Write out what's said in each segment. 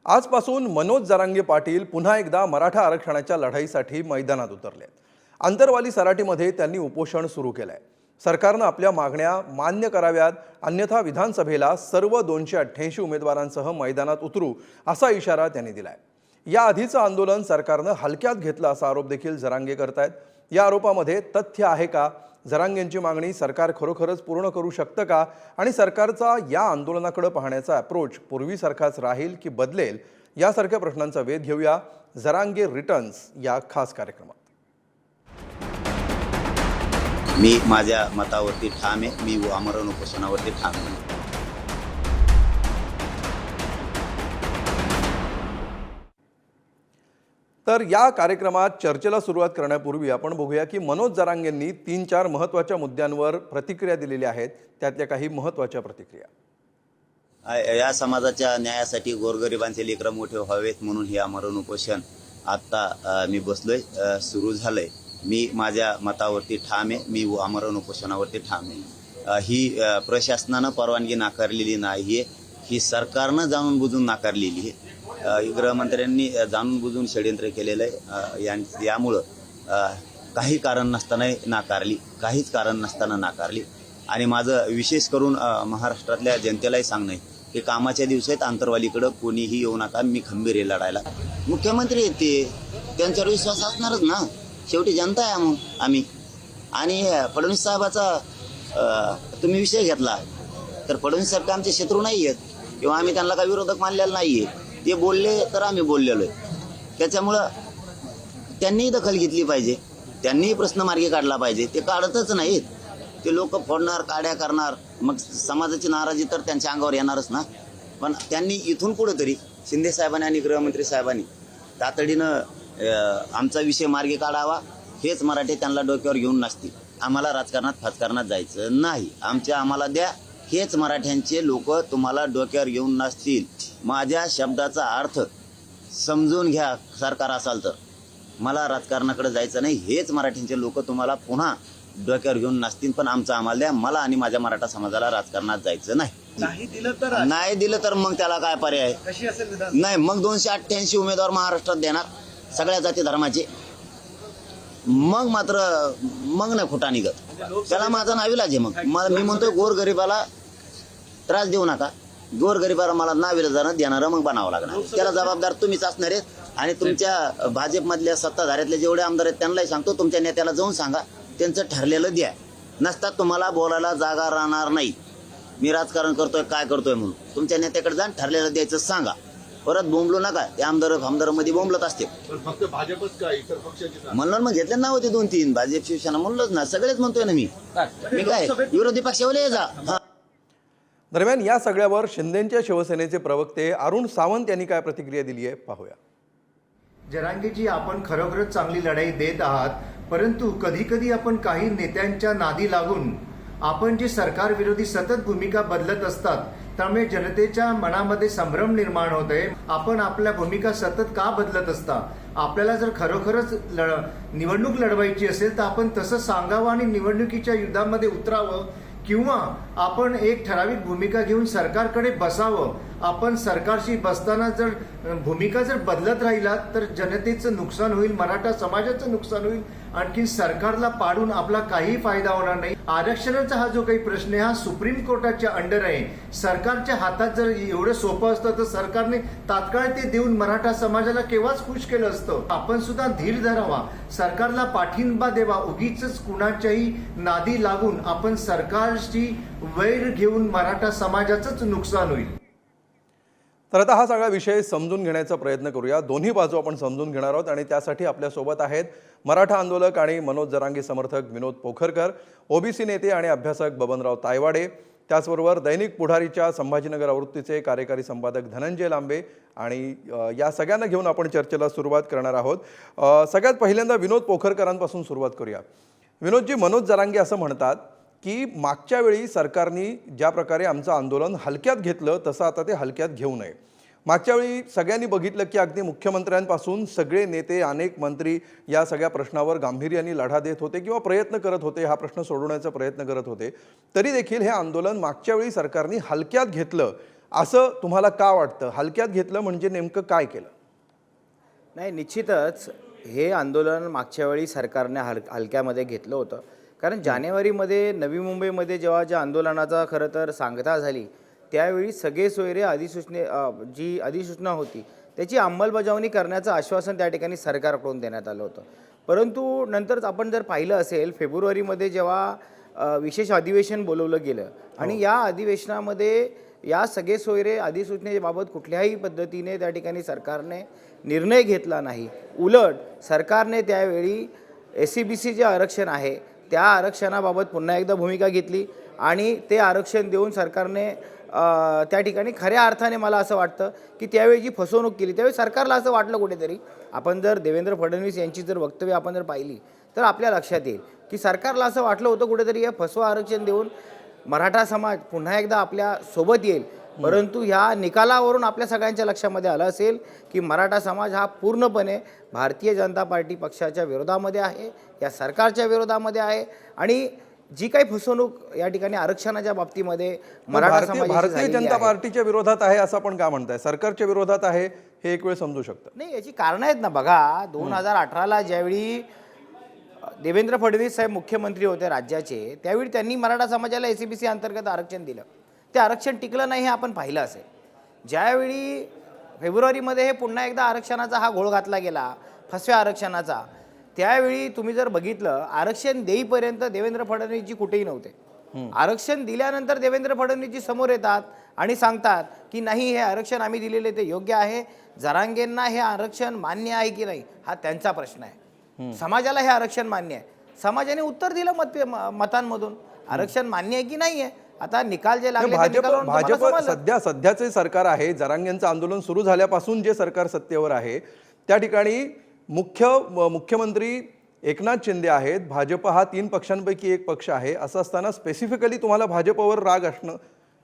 आजपासून मनोज जरांगे पाटील पुन्हा एकदा मराठा आरक्षणाच्या लढाईसाठी मैदानात उतरले। अंतरवाली सराटीमध्ये त्यांनी उपोषण सुरू केलंय। सरकारनं आपल्या मागण्या मान्य कराव्यात, अन्यथा विधानसभेला सर्व 288 उमेदवारांसह मैदानात उतरू असा इशारा त्यांनी दिलाय। या आधीचं आंदोलन सरकारनं हलक्यात घेतलं असा आरोप देखील जरांगे करतायत। या आरोपामध्ये तथ्य आहे का? जरांगेंची मागणी सरकार खरोखरच पूर्ण करू शकतं का? आणि सरकारचा या आंदोलनाकडे पाहण्याचा अप्रोच पूर्वीसारखाच राहील की बदलेल, यासारख्या प्रश्नांचा वेध घेऊया जरांगे रिटर्न्स या खास कार्यक्रमात। मी माझ्या मतावरती ठाम आहे। मी आमरण उपोषणावरती ठाम आहे। तर या कार्यक्रमात चर्चेला सुरुवात करण्यापूर्वी आपण बघूया की मनोज जरांगेंनी 3-4 महत्त्वाच्या मुद्द्यांवर प्रतिक्रिया दिलेल्या आहेत। त्यातल्या काही महत्त्वाच्या प्रतिक्रिया। या समाजाच्या न्यायासाठी गोरगरिबांचे लेकरं मोठे व्हावेत म्हणून हे आमरण उपोषण आता मी बसलोय, सुरू झालंय। मी माझ्या मतावरती ठाम आहे। मी आमरण उपोषणावरती ठाम आहे। ही प्रशासनानं परवानगी नाकारलेली नाहीये, ही सरकारनं जाणून बुजून नाकारलेली आहे। गृहमंत्र्यांनी जाणून बुजून षडयंत्र केलेलं आहे। यामुळं काही कारण नसताना नाकारली, काहीच कारण नसताना नाकारली। आणि माझं विशेष करून महाराष्ट्रातल्या जनतेलाही सांगणं आहे की कामाच्या दिवसात आंतरवालीकडं कोणीही येऊ नका। मी खंबीर आहे लढायला। मुख्यमंत्री आहेत ते, त्यांच्यावर विश्वास असणारच ना, शेवटी जनता आहे मग आम्ही। आणि फडणवीस साहेबाचा तुम्ही विषय घेतला तर फडणवीस साहेब आमचे शत्रू नाही आहेत किंवा आम्ही त्यांना काही विरोधक मानलेला नाहीये। ते बोलले तर आम्ही बोललेलो आहे। त्याच्यामुळं त्यांनीही दखल घेतली पाहिजे, त्यांनीही प्रश्न मार्गी काढला पाहिजे। ते काढतच नाहीत, ते लोक फोडणार, काड्या करणार, मग समाजाची नाराजी तर त्यांच्या अंगावर येणारच ना। पण त्यांनी इथून पुढे तरी शिंदे साहेबांनी आणि गृहमंत्री साहेबांनी तातडीनं आमचा विषय मार्गी काढावा। हेच मराठी त्यांना डोक्यावर घेऊन नसतील। आम्हाला राजकारणात फाजकारणात जायचं नाही, आम्हाला द्या। हेच मराठ्यांचे लोक तुम्हाला डोक्यावर घेऊन नसतील। माझ्या शब्दाचा अर्थ समजून घ्या। सरकार असाल तर मला राजकारणाकडे जायचं नाही, हेच मराठ्यांचे लोक तुम्हाला पुन्हा डोक्यावर घेऊन नसतील। पण आम्हाला द्या, मला आणि माझ्या मराठा समाजाला राजकारणात जायचं नाही। नाही दिलं तर मग त्याला काय पर्याय नाही। मग 288 उमेदवार महाराष्ट्रात देणार सगळ्या जाती धर्माचे। मग मात्र मग नाही खोटा निघत, त्याला माझा नाविलाज आहे। मग मी म्हणतोय गोरगरिबाला त्रास देऊ नका। गोरगरिबाला मला नाविलाजानं देणारं मग बनावं लागणार, त्याला जबाबदार तुम्हीच असणार आहेत। आणि तुमच्या भाजपमधल्या सत्ताधाऱ्यातले जेवढे आमदार आहेत त्यांनाही सांगतो, तुमच्या नेत्याला जाऊन सांगा त्यांचं ठरलेलं द्या, नसतात तुम्हाला बोलायला जागा राहणार नाही। मी राजकारण करतोय काय करतोय म्हणून तुमच्या नेत्याकडे जाऊन ठरलेलं द्यायचं सांगा। परत बोंबलू नका, ते आमदार मध्ये बोंबलत असते। फक्त भाजपच काय इतर पक्षाची म्हणलं मग घेतले नाव होते 2-3 भाजप शिवसेना म्हणलोच ना, सगळेच म्हणतोय ना मी काय विरोधी पक्षावाले जा। दरम्यान या सगळ्यावर शिंदेच्या शिवसेनेचे प्रवक्ते अरुण सावंत यांनी काय प्रतिक्रिया दिली आहे पाहूया। जरांगेजी, आपण खरोखरच चांगली लढाई देत आहात, परंतु कधी कधी आपण काही नेत्यांच्या नादी लागून आपण जे सरकार विरोधी सतत भूमिका बदलत असतात, त्यामुळे जनतेच्या मनामध्ये संभ्रम निर्माण होते। आपण आपल्या भूमिका सतत का बदलत असता? आपल्याला जर खरोखरच निवडणूक लढवायची असेल तर आपण तसं सांगावं आणि निवडणुकीच्या युद्धामध्ये उतरावं, किंवा आपण एक ठराविक भूमिका घेऊन सरकारकडे बसावं। आपण सरकारशी बसताना जर भूमिका जर बदलत राहिला तर जनतेचं नुकसान होईल, मराठा समाजाचं नुकसान होईल, आणखी सरकारला पाडून आपला काही फायदा होणार नाही। आरक्षणाचा हा जो काही प्रश्न आहे हा सुप्रीम कोर्टाच्या अंडर आहे। सरकारच्या हातात जर एवढं सोपं असतं तर सरकारने तात्काळ ते देऊन मराठा समाजाला केव्हाच खुश केलं असतं। आपण सुद्धा धीर धरावा, सरकारला पाठिंबा द्यावा। उगीच कुणाच्याही नादी लागून आपण सरकारशी वैर घेऊन मराठा समाजाचंच नुकसान होईल। तर आता हा सगळा विषय समजून घेण्याचा प्रयत्न करूया। दोन्ही बाजू आपण समजून घेणार आहोत आणि त्यासाठी आपल्यासोबत आहेत मराठा आंदोलक आणि मनोज जरांगे समर्थक विनोद पोखरकर, ओबीसी नेते आणि अभ्यासक बबनराव तायवाडे, त्याचबरोबर दैनिक पुढारीच्या संभाजीनगर आवृत्तीचे कार्यकारी संपादक धनंजय लांबे, आणि या सगळ्यांना घेऊन आपण चर्चेला सुरुवात करणार आहोत। सगळ्यात पहिल्यांदा विनोद पोखरकरांपासून सुरुवात करूया। विनोदजी, मनोज जरांगे असं म्हणतात की मागच्या वेळी सरकारने ज्या प्रकारे आमचं आंदोलन हलक्यात घेतलं तसं आता ते हलक्यात घेऊ नये। मागच्या वेळी सगळ्यांनी बघितलं की अगदी मुख्यमंत्र्यांपासून सगळे नेते, अनेक मंत्री या सगळ्या प्रश्नावर गांभीर्याने लढा देत होते किंवा प्रयत्न करत होते, हा प्रश्न सोडवण्याचा प्रयत्न करत होते। तरी देखील हे आंदोलन मागच्या वेळी सरकारने हलक्यात घेतलं असं तुम्हाला का वाटतं? हलक्यात घेतलं म्हणजे नेमकं काय केलं? नाही, निश्चितच हे आंदोलन मागच्या वेळी सरकारने हलक्यामध्ये घेतलं होतं. कारण जानेवारीमध्ये नवी मुंबईमध्ये जेव्हा ज्या आंदोलनाचा खरं तर सांगता झाली, त्यावेळी सगळे सोयरे जी अधिसूचना होती त्याची अंमलबजावणी करण्याचं आश्वासन त्या ठिकाणी सरकारकडून देण्यात आलं होतं. परंतु नंतर आपण जर पाहिलं असेल, फेब्रुवारीमध्ये जेव्हा विशेष अधिवेशन बोलवलं गेलं आणि या अधिवेशनामध्ये या सगळे सोयरे अधिसूचनेबाबत कुठल्याही पद्धतीने त्या ठिकाणी सरकारने निर्णय घेतला नाही. उलट सरकारने त्यावेळी SCBC जे आरक्षण आहे त्या आरक्षणाबाबत पुन्हा एकदा भूमिका घेतली आणि ते आरक्षण देऊन सरकारने त्या ठिकाणी खऱ्या अर्थाने मला असं वाटतं की त्यावेळी जी फसवणूक केली त्यावेळी सरकारला असं वाटलं कुठेतरी. आपण जर देवेंद्र फडणवीस यांची जर वक्तव्य आपण जर पाहिली तर आपल्या लक्षात येईल की सरकारला असं वाटलं होतं कुठेतरी हे फसवं आरक्षण देऊन मराठा समाज पुन्हा एकदा आपल्या सोबत येईल. परंतु ह्या निकालावरून आपल्या सगळ्यांच्या लक्षामध्ये आलं असेल की मराठा समाज हा पूर्णपणे भारतीय जनता पार्टी पक्षाच्या विरोधामध्ये आहे, या सरकारच्या विरोधामध्ये आहे आणि जी काही फसवणूक या ठिकाणी आरक्षणाच्या बाबतीमध्ये मराठा भारतीय जनता पार्टीच्या विरोधात आहे असं आपण का म्हणताय? सरकारच्या विरोधात आहे हे एक वेळ समजू शकतं. नाही, याची कारणं आहेत ना. बघा, 2018ला ज्यावेळी देवेंद्र फडणवीस साहेब मुख्यमंत्री होते राज्याचे, त्यावेळी त्यांनी मराठा समाजाला SCBC अंतर्गत आरक्षण दिलं. ते आरक्षण टिकलं नाही हे आपण पाहिलं असेल. ज्यावेळी फेब्रुवारीमध्ये हे पुन्हा एकदा आरक्षणाचा हा घोळ घातला गेला, फसव्या आरक्षणाचा, त्यावेळी तुम्ही जर बघितलं आरक्षण देईपर्यंत देवेंद्र फडणवीसजी कुठेही नव्हते. आरक्षण दिल्यानंतर देवेंद्र फडणवीसजी समोर येतात आणि सांगतात की नाही, हे आरक्षण आम्ही दिलेले ते योग्य आहे, जरांगेंना हे आरक्षण मान्य आहे की नाही हा त्यांचा प्रश्न आहे, समाजाला हे आरक्षण मान्य आहे. समाजाने उत्तर दिलं मतांमधून, आरक्षण मान्य आहे की नाही आहे. आता निकाल जे लागले भाजप सध्याचे सरकार आहे, जरांगेंचं आंदोलन सुरू झाल्यापासून जे सरकार सत्तेवर आहे त्या ठिकाणी मुख्यमंत्री एकनाथ शिंदे आहेत. भाजप हा 3 पक्षांपैकी एक पक्ष आहे. असं असताना स्पेसिफिकली तुम्हाला भाजपवर राग असणं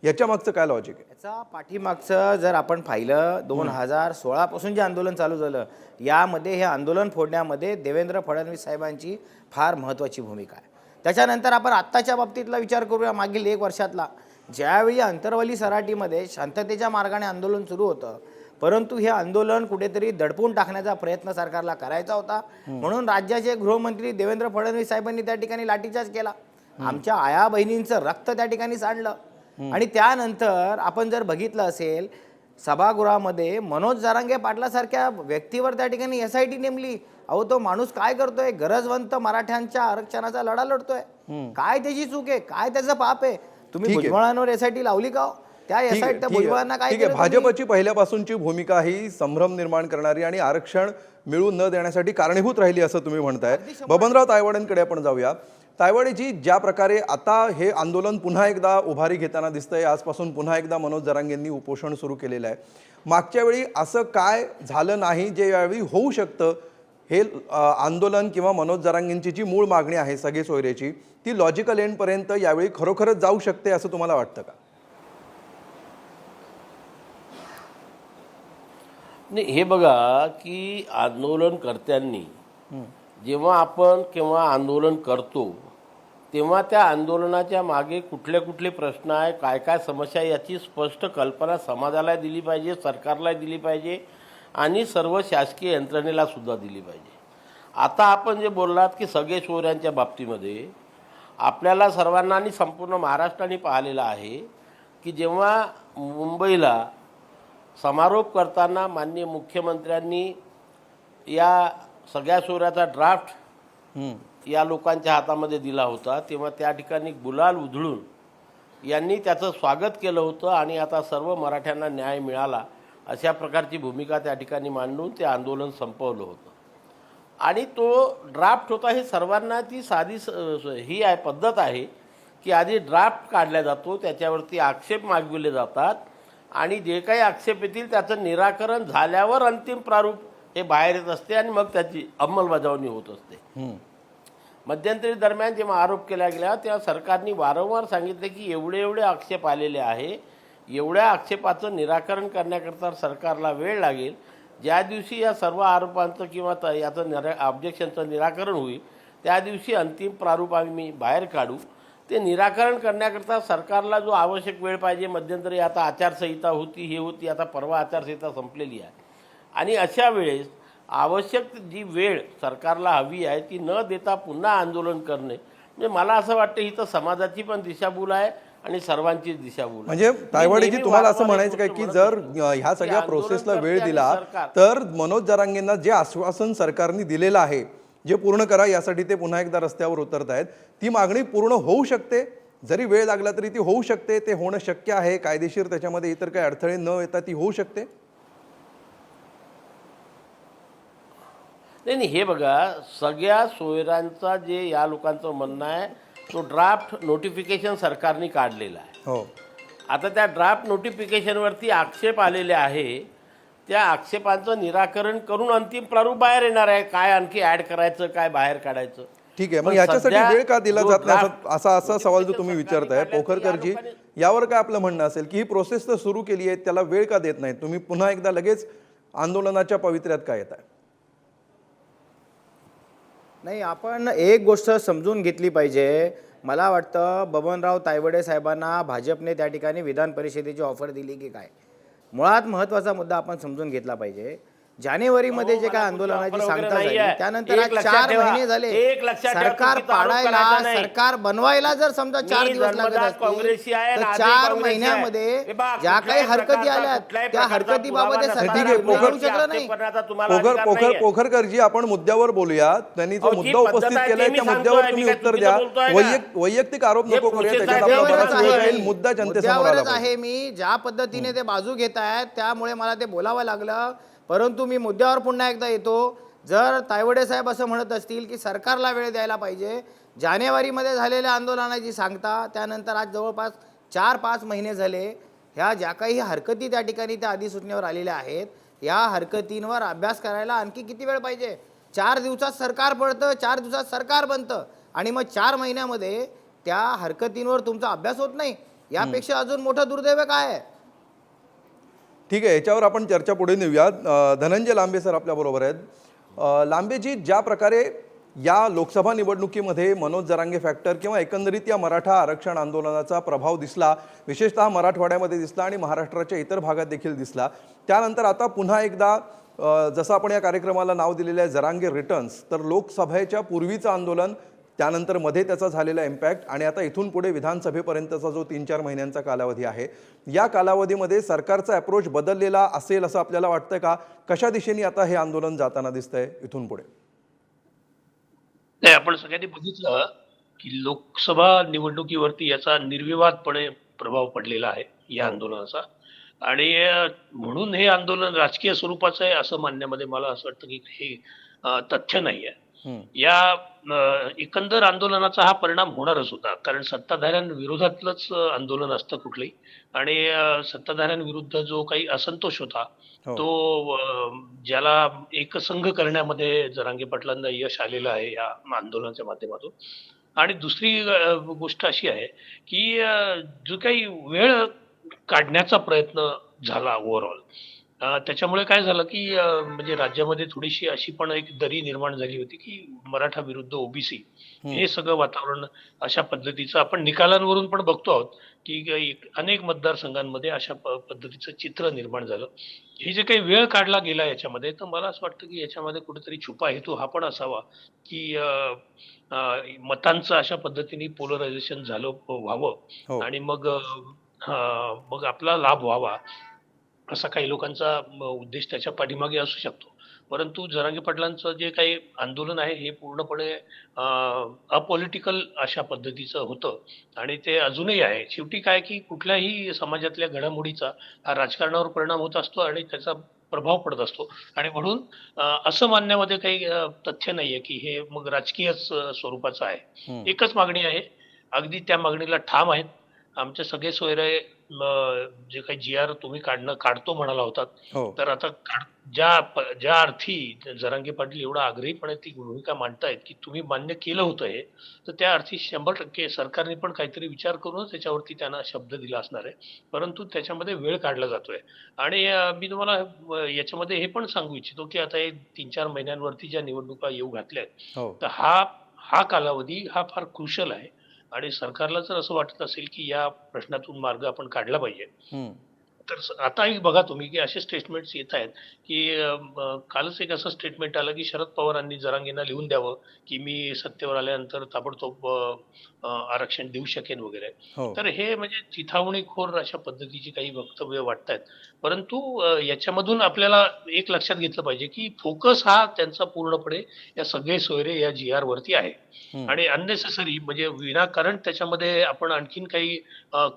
याच्या मागचं काय लॉजिक आहे? याचा पाठीमागचं जर आपण पाहिलं 2016 पासून जे आंदोलन चालू झालं, यामध्ये हे आंदोलन फोडण्यामध्ये देवेंद्र फडणवीस साहेबांची फार महत्त्वाची भूमिका आहे. त्याच्यानंतर आपण आत्ताच्या बाबतीतला विचार करूया, मागील 1 वर्षातला. ज्यावेळी अंतरवली सराटीमध्ये शांततेच्या मार्गाने आंदोलन सुरू होतं, परंतु हे आंदोलन कुठेतरी दडपून टाकण्याचा प्रयत्न सरकारला करायचा होता. म्हणून राज्याचे गृहमंत्री देवेंद्र फडणवीस साहेबांनी त्या ठिकाणी लाठीचार्ज केला. आमच्या आया बहिणींचं रक्त त्या ठिकाणी सांडलं. आणि त्यानंतर आपण जर बघितलं असेल, सभागृहामध्ये मनोज जरांगे पाटलासारख्या व्यक्तीवर त्या ठिकाणी SIT नेमली. अहो, तो माणूस काय करतोय? गरजवंत मराठ्यांच्या आरक्षणाचा लढा लढतोय. काय त्याची चूक आहे? काय त्याचं पाप आहे? तुम्ही भुजबळांवर SIT लावली का? त्या SIT भुजबळांना काय केलं? भाजपची पहिल्यापासूनची भूमिका ही संभ्रम निर्माण करणारी आणि आरक्षण मिळू न देण्यासाठी कारणीभूत राहिली असं तुम्ही म्हणताय. बबनराव तायवाडेंकडे आपण जाऊया. तायवाडेजी, ज्या प्रकारे आता हे आंदोलन पुन्हा एकदा उभारी घेताना दिसतंय, आजपासून पुन्हा एकदा मनोज जरांगेंनी उपोषण सुरू केलेलं आहे. मागच्या वेळी असं काय झालं नाही जे यावेळी होऊ शकतं? हे आंदोलन किंवा मनोज जरांगेंची जी मूळ मागणी आहे सगळे सोयरेची, ती लॉजिकल एंडपर्यंत यावेळी खरोखरच जाऊ शकते असं तुम्हाला वाटतं का? नाही, हे बघा की आंदोलनकर्त्यांनी जेव्हा आपण केव्हा आंदोलन करतो तेव्हा त्या आंदोलनाच्या मागे कुठले प्रश्न आहे, काय काय समस्या, याची स्पष्ट कल्पना समाजाला दिली पाहिजे, सरकारला दिली पाहिजे आणि सर्व शासकीय यंत्रणेला सुद्धा दिली पाहिजे. आता आपण जे बोललात की सगळे सोयऱ्यांच्या बाबतीमध्ये आपल्याला सर्वांना आणि संपूर्ण महाराष्ट्राने पाहिलेलं आहे की जेव्हा मुंबईला समारोप करताना माननीय मुख्यमंत्र्यांनी या सगळ्या सोयऱ्याचा ड्राफ्ट या लोकांच्या हातामध्ये दिला होता, तेव्हा त्या ठिकाणी गुलाल उधळून यांनी त्याचं स्वागत केलं होतं आणि आता सर्व मराठ्यांना न्याय मिळाला अशा प्रकारची भूमिका त्या ठिकाणी मांडून ते आंदोलन संपवलं होतं. आणि तो ड्राफ्ट होता, हे सर्वांना ती साधी ही आहे पद्धत आहे की आधी ड्राफ्ट काढला जातो, त्याच्यावरती आक्षेप मागविले जातात आणि जे काही आक्षेप येतील त्याचं निराकरण झाल्यावर अंतिम प्रारूप हे बाहेर येत असते आणि मग त्याची अंमलबजावणी होत असते. मध्यंतरी दरम्यान जेव्हा आरोप केला गेला तेव्हा सरकारने वारंवार सांगितले की एवढे आक्षेप आलेले आहे, एवढ्या आक्षेपाचं निराकरण करण्याकरता सरकारला वेळ लागेल. ज्या दिवशी या सर्व आरोपांचं किंवा याचं ऑब्जेक्शनचं निराकरण होईल त्या दिवशी अंतिम प्रारूप आम्ही बाहेर काढू. ते निराकरण करण्याकरता सरकारला जो आवश्यक वेळ पाहिजे, मध्यंतरी आता आचारसंहिता होती, हे होती, आता परवा आचारसंहिता संपलेली आहे, आणि अशा वेळेस आवश्यक जी वेळ सरकारला हवी आहे ती न देता पुन्हा आंदोलन करणे, म्हणजे मला असं वाटतं ही तर समाजाची पण दिशाभूल आहे आणि सर्वांचीच दिशाभूल आहे. म्हणजे मी तायवाडेजी नेहमी तुम्हाला असं वारंवार म्हणायचं काय एक की गोष्ट जर म्हणत होतो ह्या सगळ्या की प्रोसेसला वेळ आंदोलनकर्ते दिला आणि सरकार तर मनोज जरांगेंना जे आश्वासन सरकारने दिलेलं आहे जे पूर्ण करा यासाठी ते पुन्हा एकदा रस्त्यावर उतरत आहेत, ती मागणी पूर्ण होऊ शकते, जरी वेळ लागला तरी ती होऊ शकते, ते होणं शक्य आहे, कायदेशीर त्याच्यामध्ये इतर काही अडथळे न येता ती होऊ शकते. नाही, हे बघा, सगळ्या सोयऱ्यांचा जे या लोकांचं म्हणणं आहे तो ड्राफ्ट नोटिफिकेशन सरकारने काढलेला आहे. हो, आता त्या ड्राफ्ट नोटिफिकेशनवरती आक्षेप आलेले आहे, त्या आक्षेपांचं निराकरण करून अंतिम प्रारूप बाहेर येणार आहे. काय आणखी ॲड करायचं, काय बाहेर काढायचं. ठीक आहे. मग पण याच्यासाठी सध्या वेळ का दिला जो जात नाही draft असा सवाल जो तुम्ही सरकारने विचारताय काढलाय, पोखरकरजी, त्या लोकांनी- यावर काय आपलं म्हणणं असेल की ही प्रोसेस तर सुरू केली आहे, त्याला वेळ का देत नाही तुम्ही, पुन्हा एकदा लगेच आंदोलनाच्या पवित्र्यात का येत आहे? नाही, आपण एक गोष्ट समजून घेतली पाहिजे. मला वाटतं बबनराव तायवडे साहेबांना भाजपने त्या ठिकाणी विधान परिषदेची ऑफर दिली की काय, मुळात महत्त्वाचा मुद्दा आपण समजून घेतला पाहिजे. जानेवारीमध्ये जे काय आंदोलनाची वगैरे सांगता नाही झाली आहे. त्यानंतर एक आज लक्षात 4 ठेवा, महिने झाले. एक लक्षात ठेवा, सरकार चुकीचा आरोप पाडायला, करायचा नाही. सरकार बनवायला जर समजा 4 मी दिवस लागत जन्मजात असतील काँग्रेसी आहे तर आणि आजही 4 काँग्रेसी आहे. महिन्यामध्ये हे बघा, ज्या काही कुठल्याही हरकती प्रकारचा- आल्यात कुठल्याही त्या प्रकारचा हरकतीबाबत पुरावा हे नसताना सरकार ठीक आहे, निर्णय घेऊ पोखर- शकलं नाही. आक्षेप करण्याचा तुम्हाला अधिकार नाहीये. पोखरकरजी आपण मुद्द्यावर बोलूया. त्यांनी जो अहो, जी मुद्दा पद्धत उपस्थित आहे केलाय ती त्या मी मुद्द्यावर सांगतोय, तुम्ही मी काय उत्तर द्या. चुकीचं बोलतोय का? वैयक्तिक आरोप हे नको करूया, प्रोसेस त्याच्यात आहे, आपला मुद्द्यावरच बराच वेळ आहे. जाईल. मुद्दा जनतेसमोर आला मुद्द्यावरच पाहिजे. आहे मी, ज्या पद्धतीने ते बाजू घेत आहेत त्यामुळे मला ते बोलावं लागलं. परंतु मी मुद्द्यावर पुन्हा एकदा येतो. जर तायवडे साहेब असं म्हणत असतील की सरकारला वेळ द्यायला पाहिजे, जानेवारीमध्ये झालेल्या आंदोलनाची सांगता, त्यानंतर आज जवळपास 4-5 महिने झाले, ह्या ज्या काही हरकती त्या ठिकाणी त्या अधिसूचनेवर आलेल्या आहेत, या हरकतींवर अभ्यास करायला आणखी किती वेळ पाहिजे? 4 दिवसात सरकार पडतं, 4 दिवसात सरकार बनतं आणि मग 4 महिन्यामध्ये त्या हरकतींवर तुमचा अभ्यास होत नाही. यापेक्षा अजून मोठं दुर्दैव काय आहे? ठीक आहे, याच्यावर आपण चर्चा पुढे नेऊया. धनंजय लांबे सर आपल्याबरोबर आहेत. लांबेजी, ज्या प्रकारे या लोकसभा निवडणुकीमध्ये मनोज जरांगे फॅक्टर किंवा एकंदरीत या मराठा आरक्षण आंदोलनाचा प्रभाव दिसला, विशेषतः मराठवाड्यामध्ये दिसला आणि महाराष्ट्राच्या इतर भागात देखील दिसला, त्यानंतर आता पुन्हा एकदा जसं आपण या कार्यक्रमाला नाव दिलेलं आहे जरांगे रिटर्न्स, तर लोकसभेच्या पूर्वीचं आंदोलन, त्यानंतर मध्ये त्याचा झालेला इम्पॅक्ट आणि आता इथून पुढे विधानसभेपर्यंतचा जो 3-4 महिन्यांचा कालावधी आहे, या कालावधीमध्ये सरकारचा अप्रोच बदललेला असेल असं आपल्याला वाटतं का? कशा दिशेने आता हे आंदोलन जाताना दिसतंय इथून पुढे? नाही, आपण सगळ्यांनी बघितलं की लोकसभा निवडणुकीवरती याचा निर्विवादपणे प्रभाव पडलेला आहे या आंदोलनाचा. आणि म्हणून हे आंदोलन राजकीय स्वरूपाचं आहे असं मानण्यामध्ये मला असं वाटतं की हे तथ्य नाही आहे. या एकंदर आंदोलनाचा हा परिणाम होणारच होता, कारण सत्ताधाऱ्यांविरोधातलंच आंदोलन असतं कुठलंही. आणि सत्ताधाऱ्यांविरुद्ध जो काही असंतोष होता तो ज्याला एकसंघ करण्यामध्ये जरांगे पाटलांना यश आलेलं आहे या आंदोलनाच्या माध्यमातून. आणि दुसरी गोष्ट अशी आहे की जो काही वेळ काढण्याचा प्रयत्न झाला ओव्हरऑल, त्याच्यामुळे काय झालं की म्हणजे राज्यामध्ये थोडीशी अशी पण एक दरी निर्माण झाली होती की मराठा विरुद्ध ओबीसी हे सगळं वातावरण अशा पद्धतीचं आपण निकालांवरून पण बघतो आहोत की अनेक मतदारसंघांमध्ये अशा पद्धतीचं चित्र निर्माण झालं. हे जे काही वेळ काढला गेला याच्यामध्ये, तर मला असं वाटतं की याच्यामध्ये कुठेतरी छुपा हेतू हा पण असावा की मतांचं अशा पद्धतीने पोलरायझेशन झालं व्हावं आणि मग आपला लाभ व्हावा असा काही लोकांचा उद्देश त्याच्या पाठीमागे असू शकतो. परंतु जरांगे पाटलांचं जे काही आंदोलन आहे हे पूर्णपणे अपॉलिटिकल अशा पद्धतीचं होतं आणि ते अजूनही आहे. शेवटी काय की कुठल्याही समाजातल्या घडामोडीचा हा राजकारणावर परिणाम होत असतो आणि त्याचा प्रभाव पडत असतो. आणि म्हणून असं मानण्यामध्ये काही तथ्य नाहीये की हे मग राजकीयच स्वरूपाचं आहे. एकच मागणी आहे, अगदी त्या मागणीला ठाम आहेत. आमचे सगळे सोयरे जे काही GR तुम्ही काढतो म्हणाला होतात, तर आता ज्या अर्थी जरांगे पाटील एवढा आग्रहीपणे ती भूमिका मांडतायत की तुम्ही मान्य केलं होतं हे, तर त्या अर्थी 100% सरकारने पण काहीतरी विचार करूनच त्याच्यावरती त्यांना शब्द दिला असणार आहे. परंतु त्याच्यामध्ये वेळ काढला जातोय. आणि मी तुम्हाला याच्यामध्ये हे पण सांगू इच्छितो की आता हे 3-4 महिन्यांवरती ज्या निवडणुका येऊ घातल्या आहेत, तर हा कालावधी हा फार क्रुशल आहे. आणि सरकारला जर असं वाटत असेल की या प्रश्नातून मार्ग आपण काढला पाहिजे, हम्म. तर आताही बघा तुम्ही की असे स्टेटमेंट्स येत आहेत की कालच एक असं स्टेटमेंट आलं की शरद पवारांनी जरांगेंना लिहून द्यावं की मी सत्तेवर आल्यानंतर ताबडतोब आरक्षण देऊ शकेन वगैरे. हो. तर हे म्हणजे चिथावणीखोर अशा पद्धतीची काही वक्तव्य वाटतायत. परंतु याच्यामधून आपल्याला एक लक्षात घेतलं पाहिजे की फोकस हा त्यांचा पूर्णपणे या सगळे सोयरे या GR वरती आहे. आणि अननेसेसरी म्हणजे विनाकारण त्याच्यामध्ये आपण आणखीन काही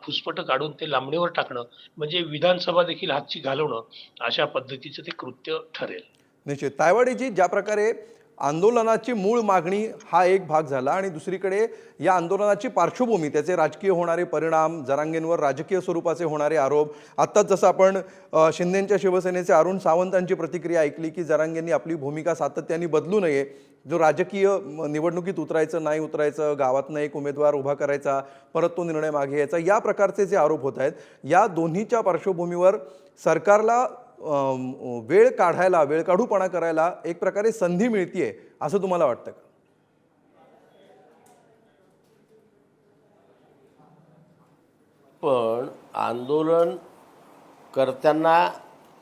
खुसपटं काढून ते लांबणीवर टाकणं म्हणजे विधानसभा देखील हातची घालवणं अशा पद्धतीचं ते कृत्य ठरेल. निश्चित. तायवाडेजी, ज्या प्रकारे आंदोलनाची मूळ मागणी हा एक भाग झाला आणि दुसरीकडे या आंदोलनाची पार्श्वभूमी, त्याचे राजकीय होणारे परिणाम, जरांगेंवर राजकीय स्वरूपाचे होणारे आरोप, आत्ताच जसं आपण शिंदेंच्या शिवसेनेचे अरुण सावंतांची प्रतिक्रिया ऐकली की जरांगेंनी आपली भूमिका सातत्याने बदलू नये, जो राजकीय निवडणुकीत उतरायचं नाही उतरायचं, गावातनं एक उमेदवार उभा करायचा, परत तो निर्णय मागे घ्यायचा, या प्रकारचे जे आरोप होत आहेत, या दोन्हीच्या पार्श्वभूमीवर सरकारला वेळ काढायला, वेळकाढूपणा करायला एक प्रकारे संधी मिळतीये असं तुम्हाला वाटतं का? पण आंदोलन करताना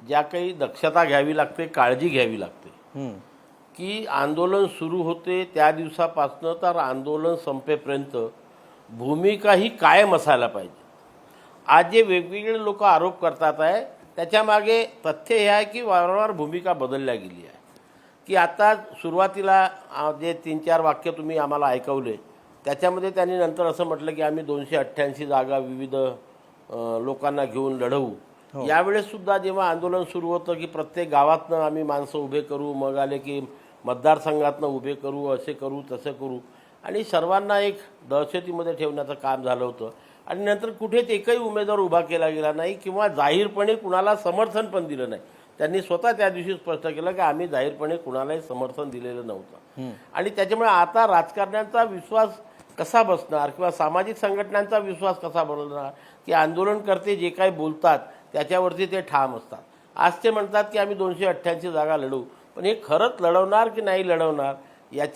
ज्या काही दक्षता घ्यावी लागते, काळजी घ्यावी लागते की आंदोलन सुरू होते त्या दिवसापासनं तर आंदोलन संपेपर्यंत भूमिका ही कायम असायला पाहिजे. आज जे वेगवेगळे लोक आरोप करतात आहे त्याच्यामागे तथ्य हे आहे की वारंवार भूमिका बदलल्या गेली आहे. की आता सुरुवातीला जे 3-4 वाक्य तुम्ही आम्हाला ऐकवले त्याच्यामध्ये त्यांनी नंतर असं म्हटलं की आम्ही 288 जागा विविध लोकांना घेऊन लढवू. यावेळेस सुद्धा जेव्हा आंदोलन सुरू होतं की प्रत्येक गावातनं आम्ही माणसं उभे करू, मग आले की मतदारसंघातनं उभे करू, असे करू तसं करू, आणि सर्वांना एक दहशतीमध्ये ठेवण्याचं काम झालं होतं. आणि नंतर कुठेच एकही उमेदवार उभा केला गेला नाही किंवा जाहीरपणे कुणाला समर्थन पण दिलं नाही. त्यांनी स्वतः त्या दिवशी स्पष्ट केलं की आम्ही जाहीरपणे कुणालाही समर्थन दिलेलं नव्हतं. आणि त्याच्यामुळे आता राजकारण्यांचा विश्वास कसा बसणार किंवा सामाजिक संघटनांचा विश्वास कसा बनवणार की आंदोलनकर्ते जे काही बोलतात त्याच्यावरती ते ठाम असतात. आज ते म्हणतात की आम्ही 288 जागा लढवू, पण हे खरंच लढवणार की नाही लढवणार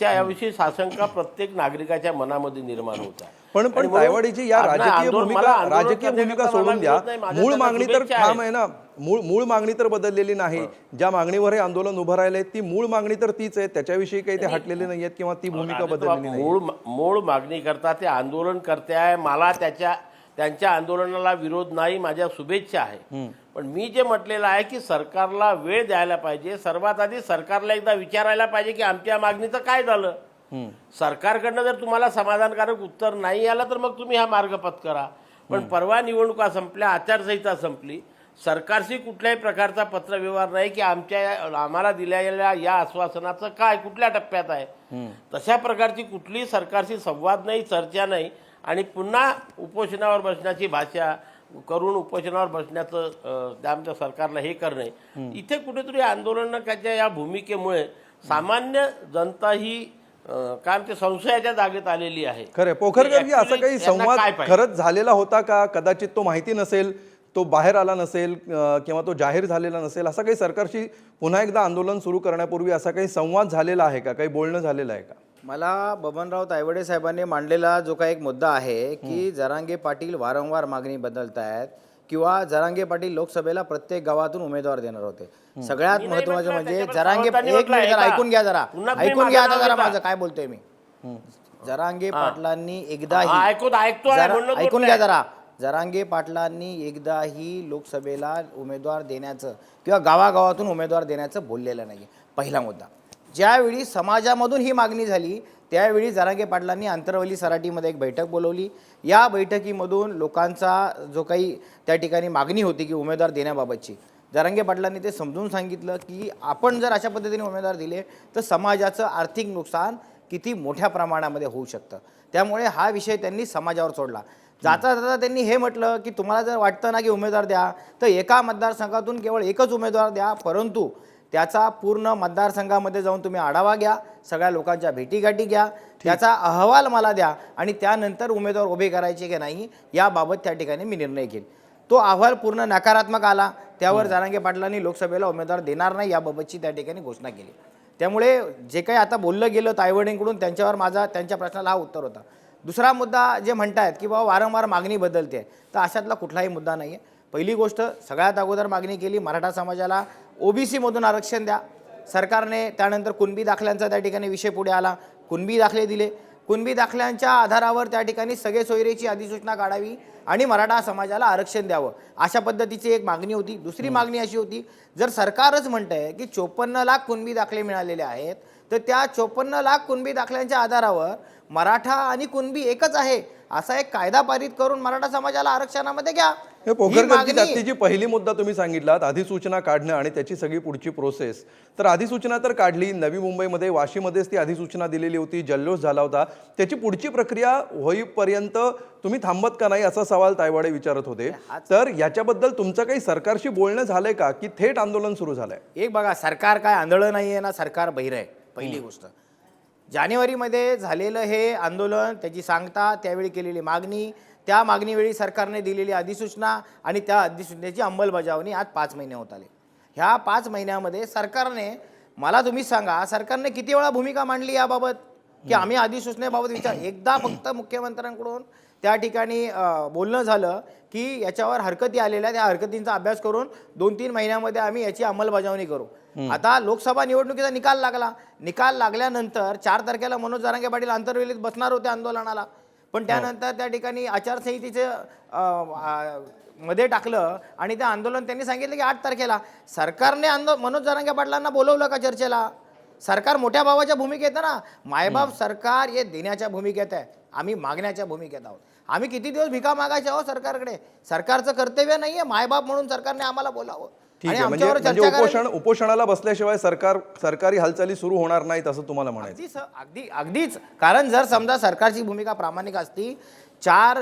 याविषयी साशंका प्रत्येक नागरिकाच्या मनामध्ये निर्माण होत आहे. पण तायवाडेजी, या राजकीय भूमिका सोडून द्या, मूळ मागणी तर ठाम आहे ना. मूळ मागणी तर बदललेली नाही. ज्या मागणीवर हे आंदोलन उभं राहिलंय ती मूळ मागणी तर तीच आहे, त्याच्याविषयी काही ते हटलेले नाहीयेत किंवा ती भूमिका बदललेली नाही. मूळ मागणी करता ते आंदोलन करते आहे. मला त्यांच्या आंदोलनाला विरोध नाही, माझ्या शुभेच्छा आहे. पण मी जे म्हटलेलं आहे की सरकारला वेळ द्यायला पाहिजे. सर्वात आधी सरकारला एकदा विचारायला पाहिजे की आमच्या मागणीचं काय झालं. सरकारकडनं जर तुम्हाला समाधानकारक उत्तर नाही आलं तर मग तुम्ही हा मार्ग पत्करा. पण परवा निवडणुका संपल्या, आचारसंहिता संपली, सरकारशी कुठल्याही प्रकारचा पत्रव्यवहार नाही की आम्हाला दिलेल्या या आश्वासनाचं काय कुठल्या टप्प्यात आहे. तशा प्रकारची कुठलीही सरकारशी संवाद नाही, चर्चा नाही, आणि पुन्हा उपोषणावर बसण्याची भाषा करून उपोषणावर बसण्याचं आमच्या सरकारला हे करणे. इथे कुठेतरी आंदोलनाच्या या भूमिकेमुळे सामान्य जनता ही काय म्हणते संशयाच्या जागेत आलेली आहे. खरं पोखरकरजी, असं काही संवाद खरंच झालेला होता का? कदाचित तो माहिती नसेल, तो बाहेर आला नसेल किंवा तो जाहीर झालेला नसेल. असं काही सरकारशी पुन्हा एकदा आंदोलन सुरू करण्यापूर्वी असा काही संवाद झालेला आहे का? काही बोलणं झालेलं आहे का? मला बबनराव तायवाडे साहेबांनी मांडलेला जो काही एक मुद्दा आहे की जरांगे पाटील वारंवार मागणी बदलत आहेत किंवा जरांगे पाटील लोकसभेला प्रत्येक गावातून उमेदवार देणार होते. सगळ्यात महत्वाचं म्हणजे जरांगे, एक मिनिट जरा ऐकून घ्या, ऐकून घ्या आता जरा माझं काय बोलतोय मी. जरांगे पाटलांनी एकदाही ऐकून घ्या जरा. जरांगे पाटलांनी एकदाही लोकसभेला उमेदवार देण्याचं किंवा गावागावातून उमेदवार देण्याचं बोललेलं नाही. पहिला मुद्दा. ज्यावेळी समाजामधून ही मागणी झाली त्यावेळी जरांगे पाटलांनी आंतरवली सराटीमध्ये एक बैठक बोलवली. या बैठकीमधून लोकांचा जो काही त्या ठिकाणी मागणी होती की उमेदवार देण्याबाबतची, जरांगे पाटलांनी ते समजून सांगितलं की आपण जर अशा पद्धतीने उमेदवार दिले तर समाजाचं आर्थिक नुकसान किती मोठ्या प्रमाणामध्ये होऊ शकतं. त्यामुळे हा विषय त्यांनी समाजावर सोडला. जाता जाता त्यांनी हे म्हटलं की तुम्हाला जर वाटतं ना की उमेदवार द्या तर एका मतदारसंघातून केवळ एकच उमेदवार द्या, परंतु त्याचा पूर्ण मतदारसंघामध्ये जाऊन तुम्ही आढावा घ्या, सगळ्या लोकांच्या भेटीगाठी घ्या, त्याचा अहवाल मला द्या आणि त्यानंतर उमेदवार उभे करायचे की नाही याबाबत त्या ठिकाणी मी निर्णय घेईन. तो अहवाल पूर्ण नकारात्मक आला. त्यावर जरांगे पाटलांनी लोकसभेला उमेदवार देणार नाही याबाबतची त्या ठिकाणी घोषणा केली. त्यामुळे जे काही आता बोललं गेलं तायवाडेंकडून त्यांच्यावर त्यांच्या प्रश्नाला हा उत्तर होता. दुसरा मुद्दा जे म्हणतायत की बाबा वारंवार मागणी बदलते, तर अशातला कुठलाही मुद्दा नाही आहे. पहिली गोष्ट, सगळ्यात अगोदर मागणी केली मराठा समाजाला ओबीसीमधून आरक्षण द्या. सरकारने त्यानंतर कुणबी दाखल्यांचा त्या ठिकाणी विषय पुढे आला, कुणबी दाखले दिले. कुणबी दाखल्यांच्या आधारावर त्या ठिकाणी सगळे सोयरेची अधिसूचना काढावी आणि मराठा समाजाला आरक्षण द्यावं, अशा पद्धतीची एक मागणी होती. दुसरी मागणी अशी होती, जर सरकारच म्हणतंय की 54 लाख कुणबी दाखले मिळालेले आहेत, तर त्या 54 लाख कुणबी दाखल्यांच्या आधारावर मराठा आणि कुणबी एकच आहे असा एक कायदा पारित करून मराठा समाजाला आरक्षणामध्ये घ्या. हे ही पोखरकरची मागणी- त्यातली जी पहिली मुद्दा तुम्ही सांगितलात, अधिसूचना काढणं आणि त्याची सगळी पुढची प्रोसेस, तर अधिसूचना तर काढली, नवी मुंबईमध्ये वाशीमध्येच ती अधिसूचना दिलेली होती, जल्लोष झाला होता, त्याची पुढची प्रक्रिया होईपर्यंत तुम्ही थांबत का नाही असा सवाल तायवाडे विचारत होते. तर याच्याबद्दल तुमचं काही सरकारशी बोलणं झालंय का, की थेट आंदोलन सुरू झालंय? एक बघा, सरकार काय आंधळं नाही आहे ना, सरकार बहिर आहे. पहिली गोष्ट, जानेवारीमध्ये झालेलं हे आंदोलन, त्याची सांगता, त्यावेळी केलेली मागणी, त्या मागणीवेळी सरकारने दिलेली अधिसूचना आणि त्या अधिसूचनेची अंमलबजावणी आज 5 महिने होत आले. ह्या 5 महिन्यामध्ये सरकारने, मला तुम्ही सांगा, सरकारने किती वेळा भूमिका मांडली याबाबत की आम्ही अधिसूचनेबाबत विचार. एकदा फक्त मुख्यमंत्र्यांकडून त्या ठिकाणी बोलणं झालं की याच्यावर हरकती आलेल्या, त्या हरकतींचा अभ्यास करून 2-3 महिन्यामध्ये आम्ही याची अंमलबजावणी करू. आता लोकसभा निवडणुकीचा निकाल लागला. निकाल लागल्यानंतर 4 तारखेला मनोज जरांगे पाटील आंतरवेलीत बसणार होते आंदोलनाला, पण त्यानंतर त्या ठिकाणी आचारसंहितेचे मध्ये टाकलं आणि ते आंदोलन त्यांनी सांगितलं की 8 तारखेला. सरकारने मनोज जरांगे पाटलांना बोलवलं का चर्चेला? सरकार मोठ्या भावाच्या भूमिकेत आहे ना. मायबाप सरकार हे देण्याच्या भूमिकेत आहे, आम्ही मागण्याच्या भूमिकेत आहोत. आम्ही किती दिवस भिका मागायच्या आहोत सरकारकडे? सरकारचं कर्तव्य नाहीये मायबाप म्हणून सरकारने आम्हाला बोलावं ठीक आणि आहे, आमच्यावर म्हणजे चर्चा करावी. उपोषणाला बसल्याशिवाय सरकारी हालचाली सुरू होणार नाहीत असं तुम्हाला म्हणायचं? अगदीच. कारण जर समजा सरकारची भूमिका प्रामाणिक असती, 4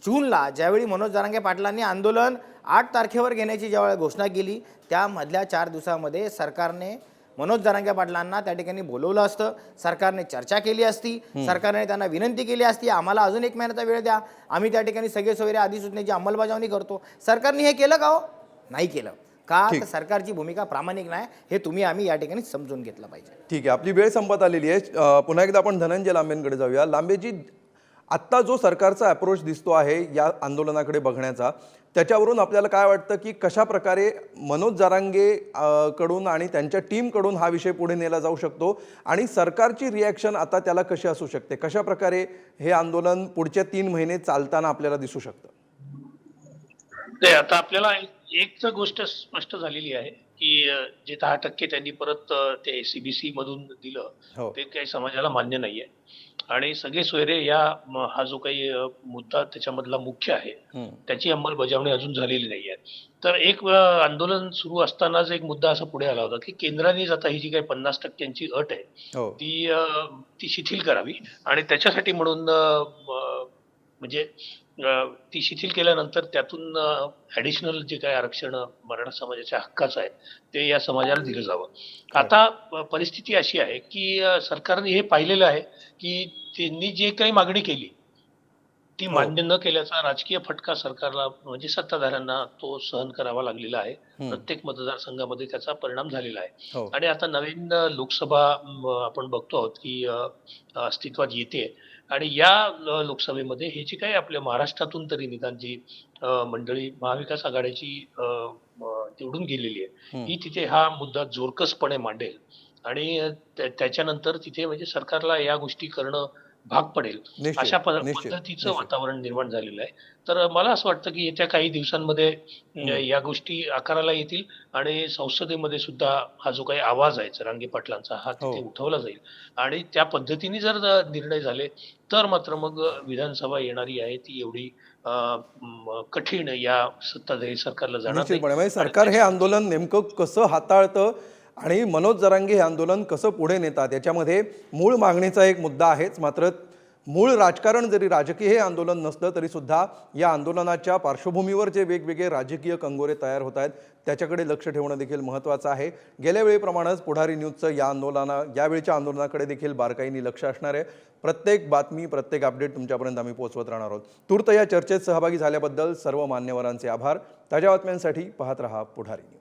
जूनला ज्यावेळी मनोज जरांगे पाटलांनी आंदोलन 8 तारखेवर घेण्याची ज्यावेळी घोषणा केली, त्यामधल्या 4 दिवसामध्ये सरकारने मनोज जरांगे पाटलांना त्या ठिकाणी बोलवलं असतं, सरकारने चर्चा केली असती, सरकारने त्यांना विनंती केली असती, आम्हाला अजून 1 महिन्याचा वेळ द्या, आम्ही त्या ठिकाणी सगळे सोयरे अधिसूचनेची अंमलबजावणी करतो. सरकारने हे केलं का हो? नाही केलं. का? तर सरकारची भूमिका प्रामाणिक नाही, हे आम्ही या ठिकाणी समजून घेतलं पाहिजे. ठीक आहे, आपली वेळ संपत आलेली आहे. पुन्हा एकदा आपण धनंजय लांबेंकडे जाऊया. लांबेजी, आत्ता जो सरकारचा अप्रोच दिसतो आहे या आंदोलनाकडे बघण्याचा, त्याच्यावरून आपल्याला काय वाटतं की कशा प्रकारे मनोज जरांगे कडून आणि त्यांच्या टीमकडून हा विषय पुढे नेला जाऊ शकतो आणि सरकारची रिॲक्शन आता त्याला कशी असू शकते? कशा प्रकारे हे आंदोलन पुढच्या 3 महिने चालताना आपल्याला दिसू शकतं? ते आता आपल्याला एक तर गोष्ट स्पष्ट झालेली आहे की जे 10% त्यांनी परत ते सीबीसी मधून दिलं, हो. ते काही समाजाला मान्य नाहीये आणि सगळे सोयरे या हा जो काही मुद्दा त्याच्यामधला मुख्य आहे, त्याची अंमलबजावणी अजून झालेली नाहीये. तर एक आंदोलन सुरू असतानाच एक मुद्दा असा पुढे आला होता की केंद्रानेच आता ही जी काही 50%ची अट आहे हो. ती शिथिल करावी आणि त्याच्यासाठी म्हणून म्हणजे ती शिथिल केल्यानंतर त्यातून ॲडिशनल जे काही आरक्षण मराठा समाजाच्या हक्काचं आहे ते या समाजाला दिलं जावं. आता परिस्थिती अशी आहे की सरकारने हे पाहिलेलं आहे की त्यांनी जे काही मागणी केली ती मान्य न केल्याचा राजकीय फटका सरकारला म्हणजे सत्ताधाऱ्यांना तो सहन करावा लागलेला आहे. प्रत्येक मतदारसंघामध्ये त्याचा परिणाम झालेला आहे. हो. आणि आता नवीन लोकसभा आपण बघतो आहोत की अस्तित्वात येते आणि या लोकसभेमध्ये हे जे काही आपल्या महाराष्ट्रातून तरी निदान जी मंडळी महाविकास आघाडीची निवडून गेलेली आहे, ही तिथे हा मुद्दा जोरकसपणे मांडेल आणि त्याच्यानंतर तिथे म्हणजे सरकारला या गोष्टी करणं भाग पडेल निश्चित, अशा निश्चित, पद्धतीचं वातावरण निर्माण झालेलं आहे. तर मला असं वाटतं की येत्या काही दिवसांमध्ये या गोष्टी आकाराला येतील आणि संसदेमध्ये सुद्धा हा जो काही आवाज आहे जरांगे पाटलांचा हा तिथे उठवला जाईल आणि त्या पद्धतीने जर निर्णय झाले तर मात्र मग विधानसभा येणारी आहे ती एवढी कठीण या सत्ताधारी सरकारला जाणार निश्चितपणे नाही. म्हणजे सरकार हे आंदोलन नेमकं कसं हाताळतं आणि मनोज जरांगे हे आंदोलन कसं पुढे नेतात याच्यामध्ये मूळ मागणीचा एक मुद्दा आहेच. मात्र मूळ राजकारण जरी राजकीय हे आंदोलन नसलं तरी सुद्धा या आंदोलनाच्या पार्श्वभूमीवर जे वेगवेगळे राजकीय कंगोरे तयार होत आहेत त्याच्याकडे लक्ष ठेवणं देखील महत्त्वाचं आहे. गेल्या वेळेप्रमाणेच पुढारी न्यूजचं यावेळच्या आंदोलनाकडे देखील बारकाईने लक्ष असणार आहे. प्रत्येक बातमी, प्रत्येक अपडेट तुमच्यापर्यंत आम्ही पोहोचवत राहणार आहोत. तूर्त या चर्चेत सहभागी झाल्याबद्दल सर्व मान्यवरांचे आभार. ताज्या बातम्यांसाठी पाहत रहा पुढारी न्यूज.